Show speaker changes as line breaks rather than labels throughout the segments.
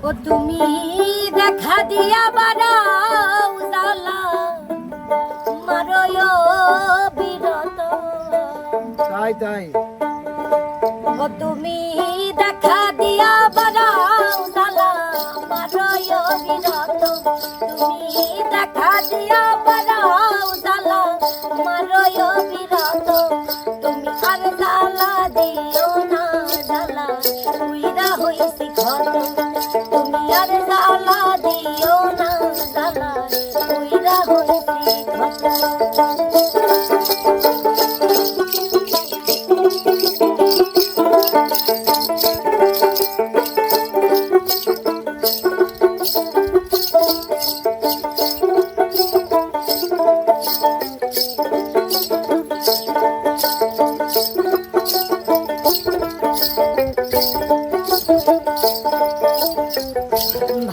ও তুমি দেখা দিয়া বাড়াও জ্বালা মারয় বিরত।
তাই তাই
ও তুমি দেখা দিয়া বাড়াও জ্বালা মারয় বিরত। তুমি দেখা দিয়া বাড়াও জ্বালা মারয় বিরত। তুমি আর জ্বালা দিও না জ্বালা উইরা হইছি ক্ষত। তুমি আর জ্বালা দিও না জ্বালা উইরা হইছি ক্ষত।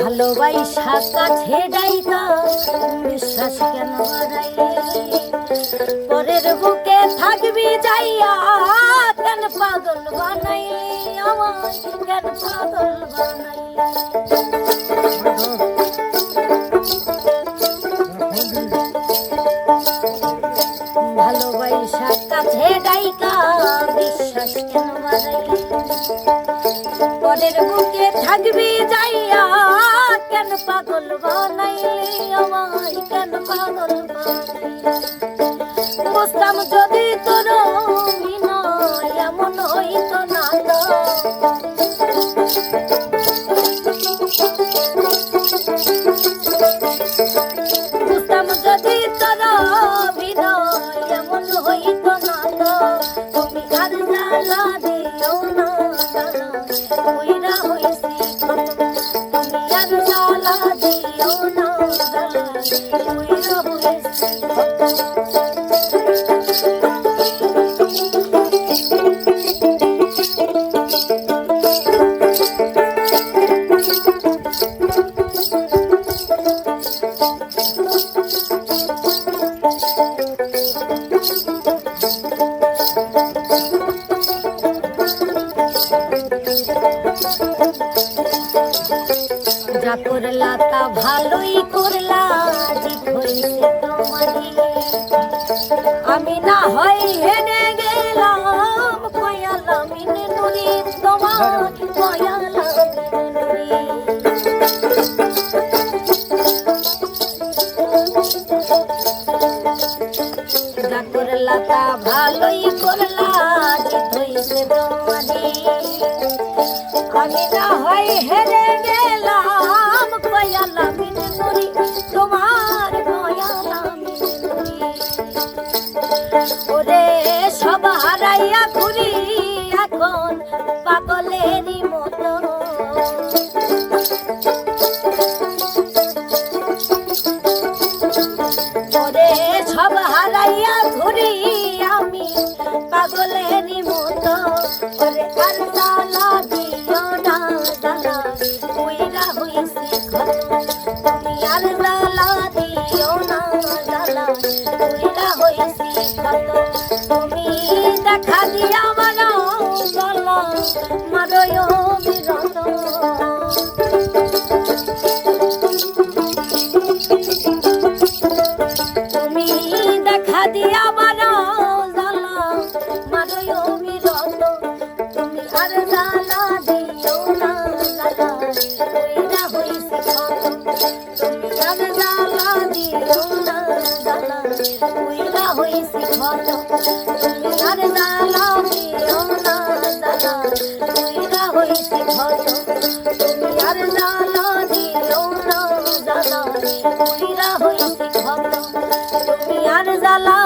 ভালোবাসা কাছে ডাইকা বিশ্বাস কেন হারাইলে। পরের বুকে থাকবি যাইয়া কেন পাগল বানাইলে আমায় কেন পাগল বানাইলে। ভালোবাসা কাছে ডাইকা বিশ্বাস কেন হারাইলে। পরের বুকে থাকবি যাইয়া কেন পাগল বানাইলে আমায় কেন পাগল বানাইলে। বুঝতাম যদি তোর বিনয় এমন হইত না তো। বুঝতাম যদি তোর বিনয় এমন হইত না তো। তুমি আর জ্বালা দিও না জ্বালা উইরা হইছি ক্ষত। তুমি আর জ্বালা দিও না জ্বালা উইরা হইছি ক্ষত। যা করলা তা ভালোই করলা জিত হইছে তোমারই। আমি না হয় হেনে গেলাম কয়ালামিন নুরি তোমার কয়ালামিন নুরি। যা করলা তা ভালোই করলা জিত হইছে তোমারই। আমি না হয় হেরে গেলাম কয়ালামিন নুরি তোমার কয়ালামিন নুরি। ওরে সব হারাইয়া ঘুরি এখন পাগলেরই মতো। ওরে সব হারাইয়া ঘুরি আমি পাগলেরই মতো। ওরে আর জ্বালা দিও না জ্বালা উইরা হইছি ক্ষত। তুমি আর জ্বালা দিও না জ্বালা উইরা হইছি ক্ষত। তুমি দেখা দিয়া বাড়াও জ্বালা মারয় বিরত। তুমি দেখা দিয়া বাড়াও জ্বালা মারয় বিরত। তুমি আর জ্বালা দিও না জ্বালা উইরা হইছি ক্ষত। তুমি আর জ্বালা দিও না জ্বালা উইরা হইছি ক্ষত। তুমি আর জ্বালা দিও না জ্বালা উইরা হইছি ক্ষত। তুমি আর জ্বালা দিও না জ্বালা উইরা হইছি ক্ষত। তুমি আর জ্বালা